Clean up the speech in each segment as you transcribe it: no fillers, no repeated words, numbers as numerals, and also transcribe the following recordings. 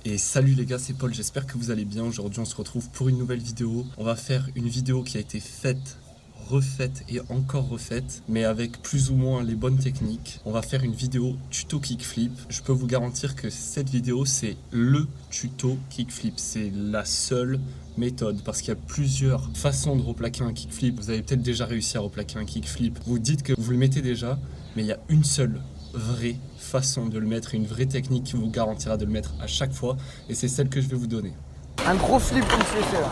Et salut les gars, c'est Paul, j'espère que vous allez bien. Aujourd'hui on se retrouve pour une nouvelle vidéo. On va faire une vidéo qui a été faite, refaite et encore refaite, mais avec plus ou moins les bonnes techniques. On va faire une vidéo tuto kickflip. Je peux vous garantir que cette vidéo c'est le tuto kickflip. C'est la seule méthode parce qu'il y a plusieurs façons de replaquer un kickflip. Vous avez peut-être déjà réussi à replaquer un kickflip. Vous dites que vous le mettez déjà, mais il y a une seule vraie façon de le mettre, une vraie technique qui vous garantira de le mettre à chaque fois, et c'est celle que je vais vous donner. Un gros flip qui se fait faire.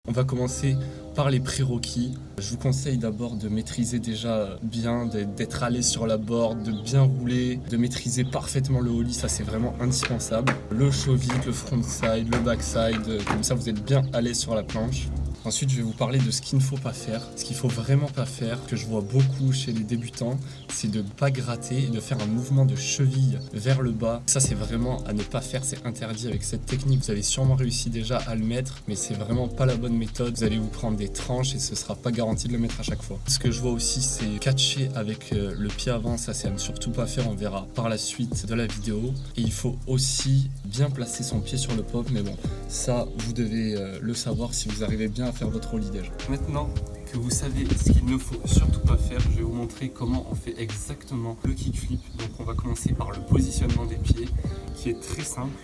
On va commencer par les prérequis. Je vous conseille d'abord de maîtriser déjà bien, d'être à l'aise sur la board, de bien rouler, de maîtriser parfaitement le ollie, ça c'est vraiment indispensable. Le shove-it, le frontside, le backside, comme ça vous êtes bien à l'aise sur la planche. Ensuite, je vais vous parler de ce qu'il ne faut pas faire. Ce qu'il ne faut vraiment pas faire, que je vois beaucoup chez les débutants, c'est de ne pas gratter et de faire un mouvement de cheville vers le bas. Ça, c'est vraiment à ne pas faire, c'est interdit avec cette technique. Vous avez sûrement réussi déjà à le mettre, mais c'est vraiment pas la bonne méthode. Vous allez vous prendre des tranches et ce sera pas garanti de le mettre à chaque fois. Ce que je vois aussi, c'est catcher avec le pied avant. Ça, c'est à ne surtout pas faire. On verra par la suite de la vidéo. Et il faut aussi bien placer son pied sur le pop, mais bon, ça, vous devez le savoir si vous arrivez bien à faire votre ollie déjà. Maintenant que vous savez ce qu'il ne faut surtout pas faire, je vais vous montrer comment on fait exactement le kickflip. Donc on va commencer par le positionnement des pieds qui est très simple.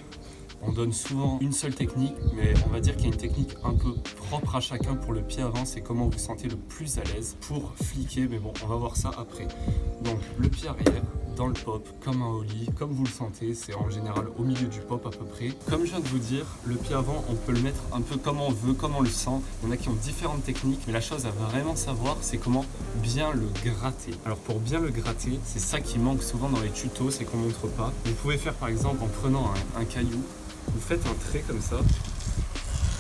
On donne souvent une seule technique, mais on va dire qu'il y a une technique un peu propre à chacun pour le pied avant. C'est comment vous vous sentez le plus à l'aise pour fliquer, mais bon, on va voir ça après. Donc le pied arrière dans le pop, comme un ollie, comme vous le sentez, c'est en général au milieu du pop à peu près. Comme je viens de vous dire, le pied avant, on peut le mettre un peu comme on veut, comme on le sent. Il y en a qui ont différentes techniques, mais la chose à vraiment savoir, c'est comment bien le gratter. Alors pour bien le gratter, c'est ça qui manque souvent dans les tutos, c'est qu'on montre pas. Vous pouvez faire par exemple en prenant un caillou, vous faites un trait comme ça.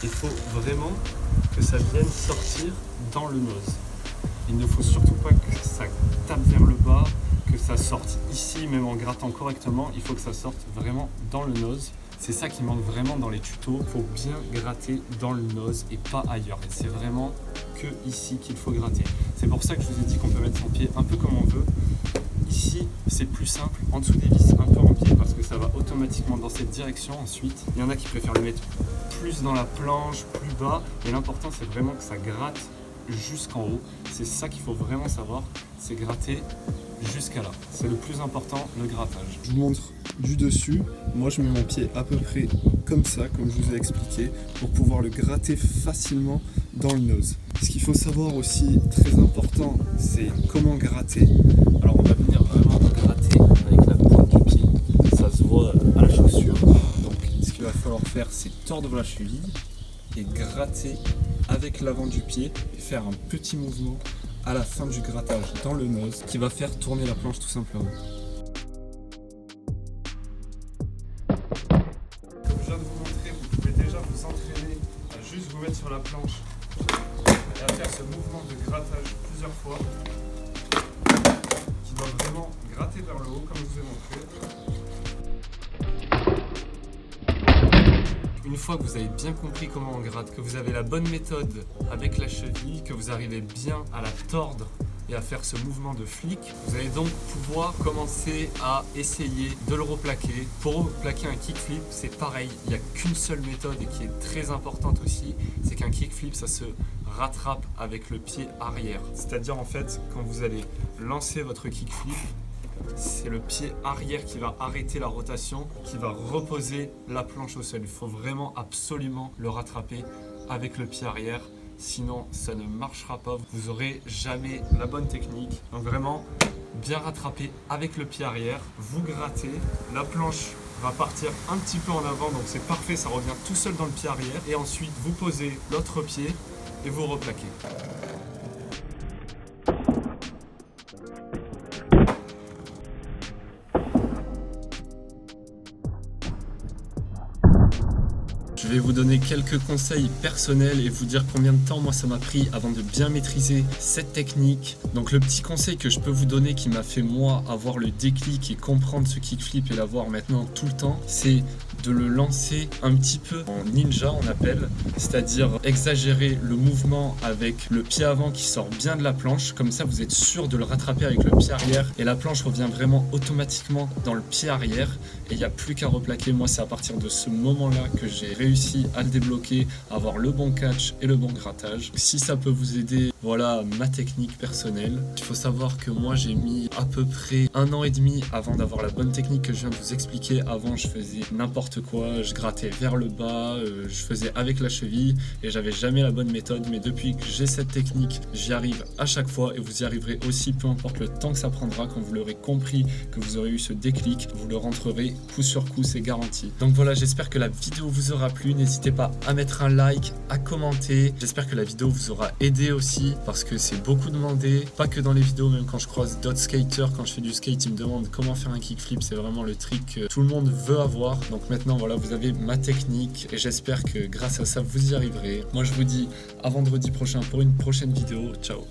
Il faut vraiment que ça vienne sortir dans le nose. Il ne faut surtout pas que ça tape vers le bas, que ça sorte ici, même en grattant correctement. Il faut que ça sorte vraiment dans le nose. C'est ça qui manque vraiment dans les tutos. Il faut bien gratter dans le nose et pas ailleurs. Et c'est vraiment que ici qu'il faut gratter. C'est pour ça que je vous ai dit qu'on peut mettre son pied un peu comme on veut. Ici, c'est plus simple, en dessous des vis, un peu en pied, parce que ça va automatiquement dans cette direction ensuite. Il y en a qui préfèrent le mettre plus dans la planche, plus bas, mais l'important c'est vraiment que ça gratte jusqu'en haut. C'est ça qu'il faut vraiment savoir, c'est gratter jusqu'à là. C'est le plus important, le grattage. Je vous montre du dessus. Moi je mets mon pied à peu près comme ça, comme je vous ai expliqué, pour pouvoir le gratter facilement dans le nose. Ce qu'il faut savoir aussi, très important, c'est comment gratter. Alors on va venir vraiment gratter avec la pointe du pied. Ça se voit à la chaussure. Donc ce qu'il va falloir faire, c'est tordre la cheville et gratter avec l'avant du pied et faire un petit mouvement à la fin du grattage dans le nose qui va faire tourner la planche tout simplement. Comme je viens de vous montrer, vous pouvez déjà vous entraîner à juste vous mettre sur la planche et à faire ce mouvement de grattage plusieurs fois qui doit vraiment gratter vers le haut comme je vous ai montré. Une fois que vous avez bien compris comment on gratte, que vous avez la bonne méthode avec la cheville, que vous arrivez bien à la tordre et à faire ce mouvement de flic, vous allez donc pouvoir commencer à essayer de le replaquer. Pour replaquer un kickflip, c'est pareil, il n'y a qu'une seule méthode et qui est très importante aussi, c'est qu'un kickflip, ça se rattrape avec le pied arrière. C'est-à-dire en fait, quand vous allez lancer votre kickflip, c'est le pied arrière qui va arrêter la rotation, qui va reposer la planche au sol. Il faut vraiment absolument le rattraper avec le pied arrière, sinon ça ne marchera pas. Vous n'aurez jamais la bonne technique. Donc vraiment, bien rattraper avec le pied arrière, vous grattez, la planche va partir un petit peu en avant, donc c'est parfait, ça revient tout seul dans le pied arrière. Et ensuite, vous posez l'autre pied et vous replaquez. Je vais vous donner quelques conseils personnels et vous dire combien de temps moi ça m'a pris avant de bien maîtriser cette technique. Donc le petit conseil que je peux vous donner qui m'a fait moi avoir le déclic et comprendre ce kickflip et l'avoir maintenant tout le temps, c'est de le lancer un petit peu en ninja, on appelle, c'est-à-dire exagérer le mouvement avec le pied avant qui sort bien de la planche, comme ça vous êtes sûr de le rattraper avec le pied arrière et la planche revient vraiment automatiquement dans le pied arrière et il n'y a plus qu'à replaquer. Moi c'est à partir de ce moment-là que j'ai réussi à le débloquer, à avoir le bon catch et le bon grattage. Si ça peut vous aider, voilà ma technique personnelle. Il faut savoir que moi j'ai mis à peu près 1 an et demi avant d'avoir la bonne technique que je viens de vous expliquer. Avant je faisais n'importe quoi, je grattais vers le bas, je faisais avec la cheville et j'avais jamais la bonne méthode, mais depuis que j'ai cette technique j'y arrive à chaque fois et vous y arriverez aussi, peu importe le temps que ça prendra. Quand vous l'aurez compris, que vous aurez eu ce déclic, vous le rentrerez coup sur coup, c'est garanti. Donc voilà, j'espère que la vidéo vous aura plu, n'hésitez pas à mettre un like, à commenter, j'espère que la vidéo vous aura aidé aussi parce que c'est beaucoup demandé, pas que dans les vidéos, même quand je croise d'autres skaters, quand je fais du skate, ils me demandent comment faire un kickflip, c'est vraiment le trick que tout le monde veut avoir. Donc maintenant voilà, vous avez ma technique et j'espère que grâce à ça vous y arriverez. Moi je vous dis à vendredi prochain pour une prochaine vidéo, ciao.